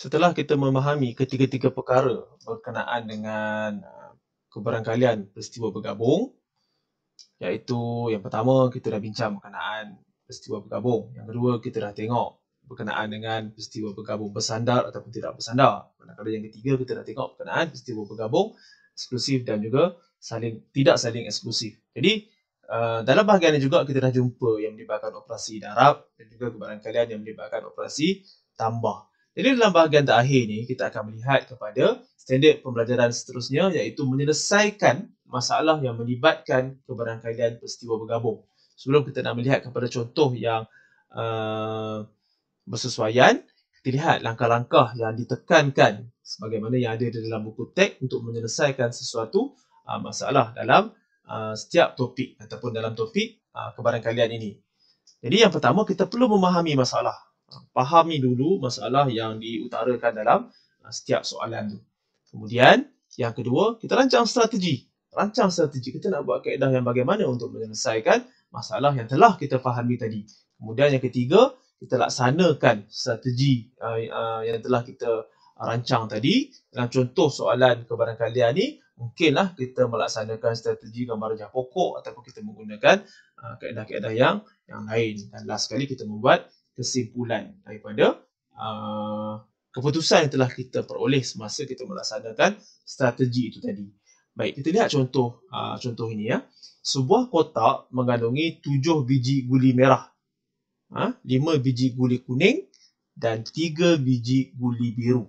Setelah kita memahami ketiga-tiga perkara berkenaan dengan kebarangkalian peristiwa bergabung, iaitu yang pertama kita dah bincang berkenaan peristiwa bergabung. Yang kedua kita dah tengok berkenaan dengan peristiwa bergabung bersandar ataupun tidak bersandar. Manakala yang ketiga kita dah tengok berkenaan peristiwa bergabung eksklusif dan juga tidak saling eksklusif. Jadi dalam bahagian ini juga kita dah jumpa yang melibatkan operasi darab dan juga kebarangkalian yang melibatkan operasi tambah. Jadi dalam bahagian terakhir ni kita akan melihat kepada standard pembelajaran seterusnya, iaitu menyelesaikan masalah yang melibatkan kebarangkalian peristiwa bergabung. Sebelum kita nak melihat kepada contoh yang bersesuaian, kita lihat langkah-langkah yang ditekankan sebagaimana yang ada di dalam buku teks untuk menyelesaikan sesuatu masalah dalam setiap topik ataupun dalam topik kebarangkalian ini. Jadi yang pertama kita perlu memahami masalah. Fahami dulu masalah yang diutarakan dalam setiap soalan tu. Kemudian yang kedua, kita rancang strategi. Rancang strategi kita nak buat kaedah yang bagaimana untuk menyelesaikan masalah yang telah kita fahami tadi. Kemudian yang ketiga, kita laksanakan strategi yang telah kita rancang tadi. Dalam contoh soalan kebarangkalian ni, mungkinlah kita melaksanakan strategi gambar rajah pokok ataupun kita menggunakan kaedah-kaedah yang lain. Dan last sekali kita membuat kesimpulan daripada keputusan yang telah kita peroleh semasa kita melaksanakan strategi itu tadi. Baik, kita lihat contoh ini ya. Sebuah kotak mengandungi 7 biji guli merah, 5 biji guli kuning dan 3 biji guli biru.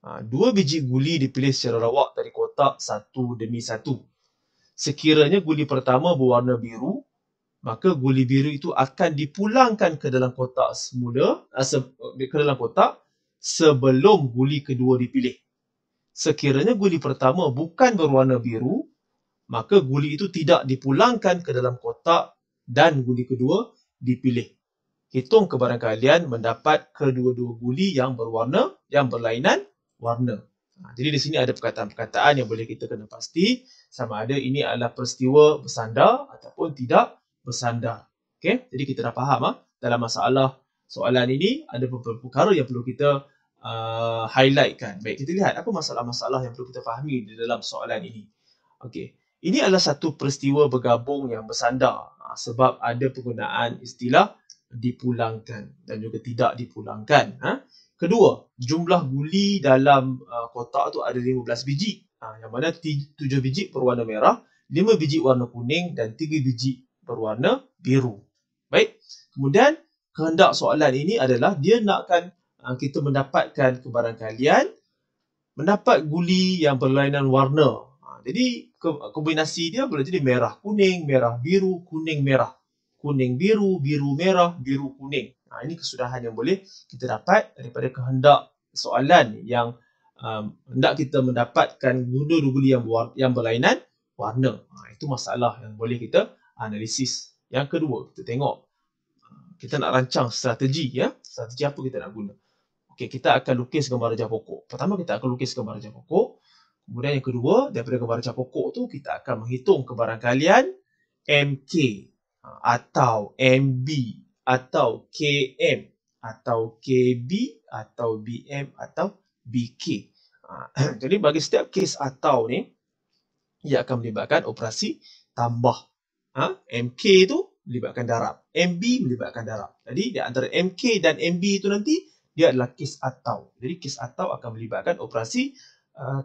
2 biji guli dipilih secara rawak dari kotak satu demi satu. Sekiranya guli pertama berwarna biru, maka guli biru itu akan dipulangkan ke dalam kotak sebelum guli kedua dipilih. Sekiranya guli pertama bukan berwarna biru, maka guli itu tidak dipulangkan ke dalam kotak dan guli kedua dipilih. Hitung kebarangkalian mendapat kedua-dua guli yang berlainan warna. Jadi di sini ada perkataan-perkataan yang boleh kita kena pasti sama ada ini adalah peristiwa bersandar ataupun tidak bersandar. Okay? Jadi kita dah faham dalam masalah soalan ini ada beberapa perkara yang perlu kita highlightkan. Baik, kita lihat apa masalah-masalah yang perlu kita fahami di dalam soalan ini. Okey, ini adalah satu peristiwa bergabung yang bersandar sebab ada penggunaan istilah dipulangkan dan juga tidak dipulangkan. Kedua, jumlah guli dalam kotak tu ada 15 biji. Yang mana 7 biji berwarna merah, 5 biji warna kuning dan 3 biji berwarna biru. Baik, kemudian kehendak soalan ini adalah dia nakkan kita mendapatkan kebarangkalian mendapat guli yang berlainan warna. Jadi kombinasi dia boleh jadi merah kuning, merah biru, kuning merah, kuning biru, biru merah, biru kuning. Ini kesudahan yang boleh kita dapat daripada kehendak soalan yang hendak kita mendapatkan dua-dua guli yang berlainan warna. Itu masalah yang boleh kita analisis. Yang kedua, kita tengok kita nak rancang strategi ya. Strategi apa kita nak guna? Okey, kita akan lukis gambar rajah pokok. Pertama kita akan lukis gambar rajah pokok. Kemudian yang kedua, daripada gambar rajah pokok tu kita akan menghitung kebarangkalian MK atau MB atau KM atau KB atau BM atau BK. Jadi bagi setiap kes atau ni, ia akan melibatkan operasi tambah. MK tu melibatkan darab, MB melibatkan darab. Jadi di antara MK dan MB itu nanti dia adalah kes atau. Jadi kes atau akan melibatkan operasi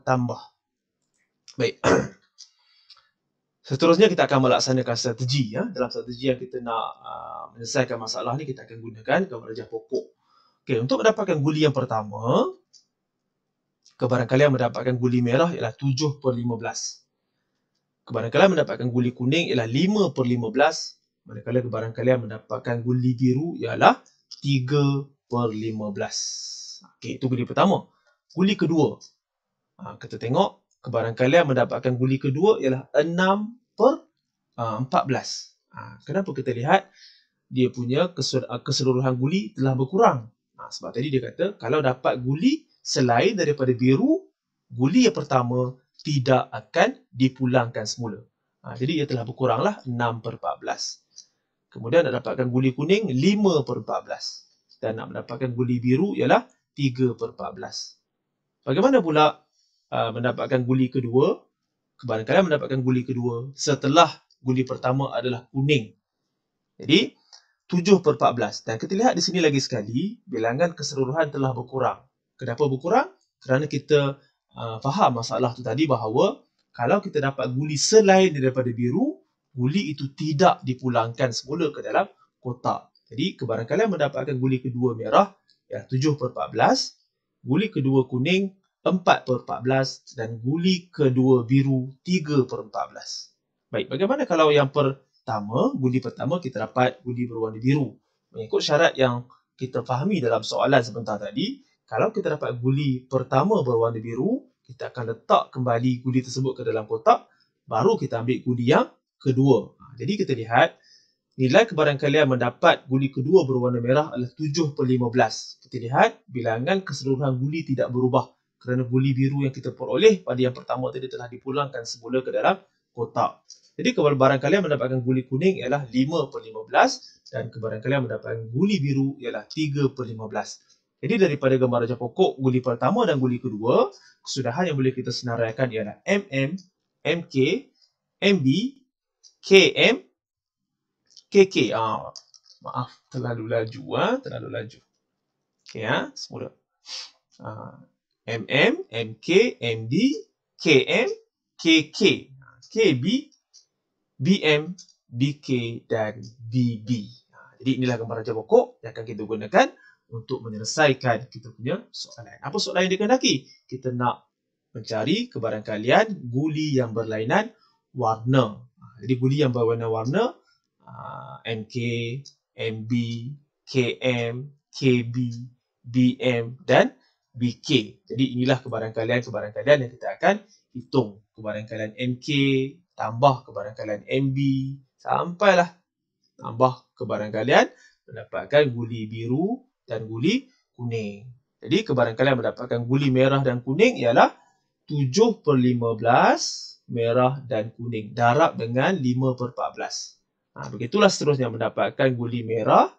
tambah. Baik. Seterusnya kita akan melaksanakan strategi ya. Dalam strategi yang kita nak menyelesaikan masalah ni kita akan gunakan gambar rajah pokok. Okey, untuk mendapatkan guli yang pertama, kebarangkalian mendapatkan guli merah ialah 7/15. Kebarangkalian mendapatkan guli kuning ialah 5/15. Manakala kebarangkalian mendapatkan guli biru ialah 3/15. Okey, itu guli pertama. Guli kedua. Kita tengok kebarangkalian mendapatkan guli kedua ialah 6/14. Kenapa kita lihat dia punya keseluruhan guli telah berkurang? Sebab tadi dia kata kalau dapat guli selain daripada biru, guli yang pertama tidak akan dipulangkan semula. Jadi ia telah berkuranglah 6/14. Kemudian nak dapatkan guli kuning 5/14. Dan nak mendapatkan guli biru ialah 3/14. Bagaimana pula mendapatkan guli kedua? Kebarangkalian mendapatkan guli kedua setelah guli pertama adalah kuning. Jadi, 7/14. Dan kita lihat di sini lagi sekali, bilangan keseluruhan telah berkurang. Kenapa berkurang? Kerana kita faham masalah tu tadi bahawa kalau kita dapat guli selain daripada biru, guli itu tidak dipulangkan semula ke dalam kotak. Jadi, kebarangkalian mendapatkan guli kedua merah, ya 7/14, guli kedua kuning 4/14 dan guli kedua biru 3/14. Baik, bagaimana kalau yang pertama, guli pertama kita dapat guli berwarna biru. Mengikut syarat yang kita fahami dalam soalan sebentar tadi, kalau kita dapat guli pertama berwarna biru, kita akan letak kembali guli tersebut ke dalam kotak, baru kita ambil guli yang kedua. Jadi kita lihat, nilai kebarangkalian mendapat guli kedua berwarna merah adalah 7/15. Kita lihat, bilangan keseluruhan guli tidak berubah kerana guli biru yang kita peroleh pada yang pertama tadi telah dipulangkan semula ke dalam kotak. Jadi kebarangkalian mendapatkan guli kuning ialah 5/15 dan kebarangkalian mendapatkan guli biru ialah 3/15. Jadi daripada gambar rajah pokok guli pertama dan guli kedua, kesudahan yang boleh kita senaraikan ialah MM, MK, MB, KM, KK. Maaf, terlalu laju. Terlalu laju. Okey, semula. MM, MK, MB, KM, KK, KB, BM, BK dan BB. Jadi inilah gambar rajah pokok yang akan kita gunakan untuk menyelesaikan kita punya soalan. Apa soalan yang dikehendaki? Kita nak mencari kebarangkalian guli yang berlainan warna. Jadi guli yang berwarna-warna MK, MB, KM, KB, BM dan BK. Jadi inilah kebarangkalian yang kita akan hitung. Kebarangkalian MK tambah kebarangkalian MB sampailah tambah kebarangkalian mendapatkan guli biru dan guli kuning. Jadi kebarangkalian mendapatkan guli merah dan kuning ialah 7/15 merah dan kuning darab dengan 5/14. Begitulah seterusnya mendapatkan guli merah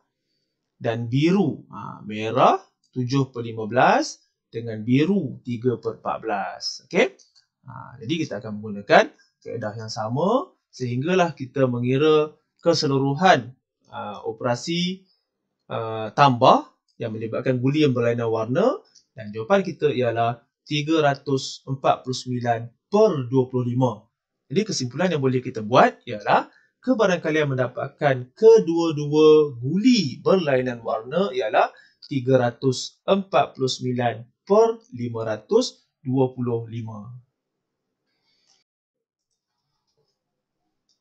dan biru. Merah 7/15 dengan biru 3/14. Okey? Jadi kita akan menggunakan kaedah yang sama sehinggalah kita mengira keseluruhan operasi tambah yang melibatkan guli yang berlainan warna dan jawapan kita ialah 349/25. Jadi kesimpulan yang boleh kita buat ialah kebarangkalian mendapatkan kedua-dua guli berlainan warna ialah 349/525.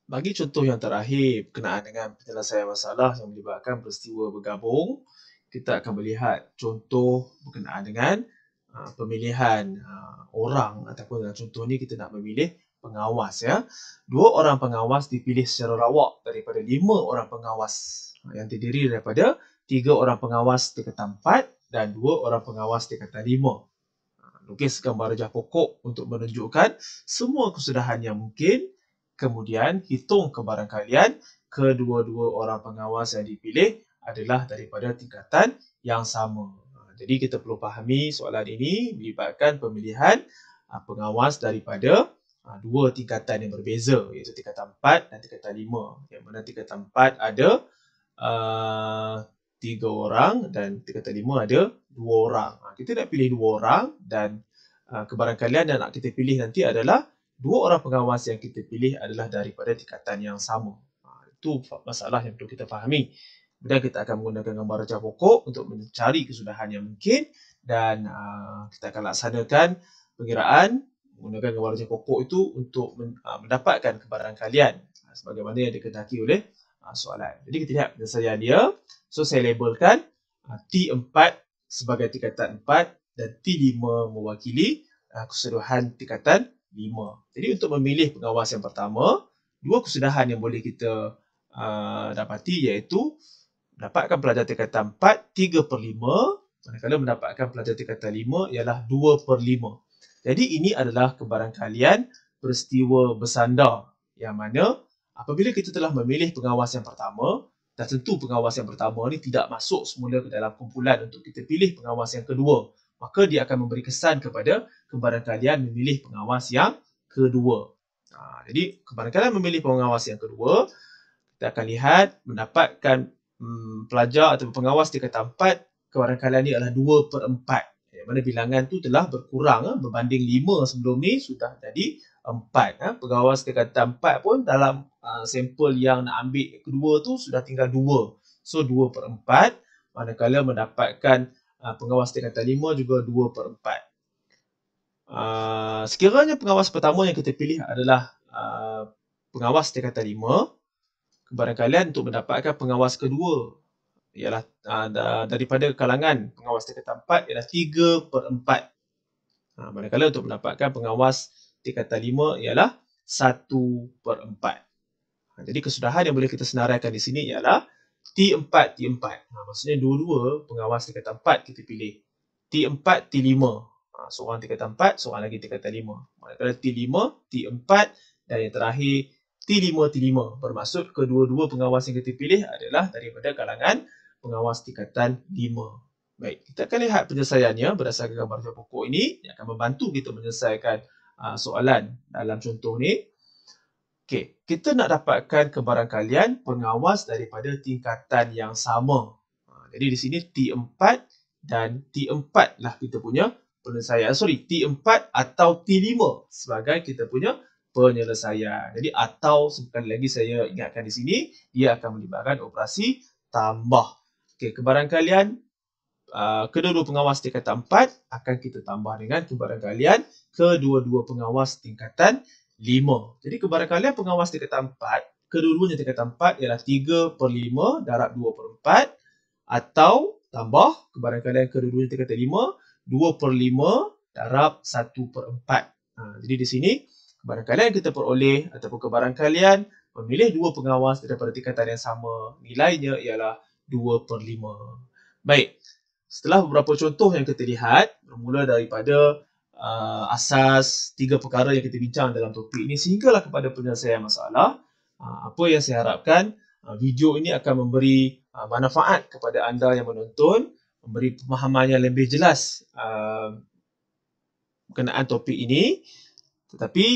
Bagi contoh yang terakhir berkenaan dengan penyelesaian masalah yang melibatkan peristiwa bergabung, kita akan melihat contoh berkenaan dengan pemilihan orang ataupun dalam contoh ni kita nak memilih pengawas ya. 2 orang pengawas dipilih secara rawak daripada 5 orang pengawas yang terdiri daripada 3 orang pengawas tingkatan 4 dan 2 orang pengawas tingkatan 5. Lukis gambar rajah pokok untuk menunjukkan semua kesudahan yang mungkin. Kemudian hitung kebarangkalian kedua-dua orang pengawas yang dipilih adalah daripada tingkatan yang sama. Jadi kita perlu fahami soalan ini melibatkan pemilihan pengawas daripada 2 tingkatan yang berbeza iaitu tingkatan 4 dan tingkatan 5. Yang mana tingkatan 4 ada 3 orang dan tingkatan 5 ada 2 orang. Kita nak pilih 2 orang dan kebarangkalian yang nak kita pilih nanti adalah 2 orang pengawas yang kita pilih adalah daripada tingkatan yang sama. Itu masalah yang perlu kita fahami. Kemudian kita akan menggunakan gambar rajah pokok untuk mencari kesudahan yang mungkin dan kita akan laksanakan pengiraan menggunakan gambar rajah pokok itu untuk mendapatkan kebarangkalian sebagaimana yang dikehendaki oleh soalan. Jadi kita lihat penyelesaian dia. So saya labelkan T4 sebagai tingkatan 4 dan T5 mewakili keseluruhan tingkatan 5. Jadi untuk memilih pengawas yang pertama, 2 kesudahan yang boleh kita dapati iaitu mendapatkan pelajar tingkatan 4 3/5, manakala mendapatkan pelajar tingkatan 5 ialah 2/5. Jadi ini adalah kebarangkalian peristiwa bersandar yang mana apabila kita telah memilih pengawas yang pertama, dah tentu pengawas yang pertama ni tidak masuk semula ke dalam kumpulan untuk kita pilih pengawas yang kedua. Maka dia akan memberi kesan kepada kembaran kalian memilih pengawas yang kedua. Jadi kembaran kalian memilih pengawas yang kedua, kita akan lihat mendapatkan pelajar atau pengawas tingkatan 4, kembaran kalian ni adalah 2/4. Yang mana bilangan tu telah berkurang, berbanding 5 sebelum ni sudah jadi 4. Pengawas tingkatan 4 pun dalam sampel yang nak ambil kedua tu sudah tinggal 2. So 2/4, manakala mendapatkan pengawas tingkatan 5 juga 2/4. Sekiranya pengawas pertama yang kita pilih adalah pengawas tingkatan 5, kembaran kalian untuk mendapatkan pengawas kedua ialah daripada kalangan pengawas tingkatan 4 ialah 3/4. Manakala untuk mendapatkan pengawas tingkatan 5 ialah 1/4. Jadi kesudahan yang boleh kita senaraikan di sini ialah T4, T4. Maksudnya dua-dua pengawas tingkatan 4 kita pilih. T4, T5. Seorang tingkatan 4, seorang lagi tingkatan 5. Manakala T5, T4 dan yang terakhir T5, T5. Bermaksud kedua-dua pengawas yang kita pilih adalah daripada kalangan pengawas tingkatan 5. Baik, kita akan lihat penyelesaiannya berdasarkan gambar jawapan pokok ini yang akan membantu kita menyelesaikan soalan dalam contoh ni. Okey, kita nak dapatkan kembaran kalian pengawas daripada tingkatan yang sama. Jadi di sini T4 dan T4 lah kita punya penyelesaian. T4 atau T5 sebagai kita punya penyelesaian. Jadi atau sekali lagi saya ingatkan di sini, dia akan melibatkan operasi tambah. Okey, kembaran kalian kedua-dua pengawas tingkatan 4 akan kita tambah dengan kembaran kalian kedua-dua pengawas tingkatan 5. Jadi kembaran kalian pengawas tingkatan 4, kedua-duanya tingkatan 4 ialah 3/5 darab 2/4 atau tambah kembaran kalian kedua-duanya tingkatan 5, 2/5 darab 1/4. Jadi di sini kembaran kalian kita peroleh ataupun kembaran kalian memilih dua pengawas daripada tingkatan yang sama, nilainya ialah 2/5. Baik, setelah beberapa contoh yang kita lihat, bermula daripada asas 3 perkara yang kita bincang dalam topik ini sehinggalah kepada penyelesaian masalah, apa yang saya harapkan video ini akan memberi manfaat kepada anda yang menonton, memberi pemahaman yang lebih jelas berkenaan topik ini. Tetapi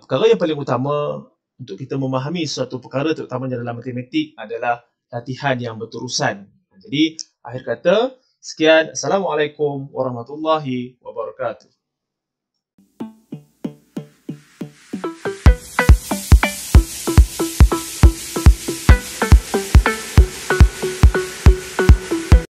perkara yang paling utama untuk kita memahami suatu perkara terutamanya dalam matematik adalah latihan yang berterusan. Jadi akhir kata, sekian. Assalamualaikum warahmatullahi wabarakatuh.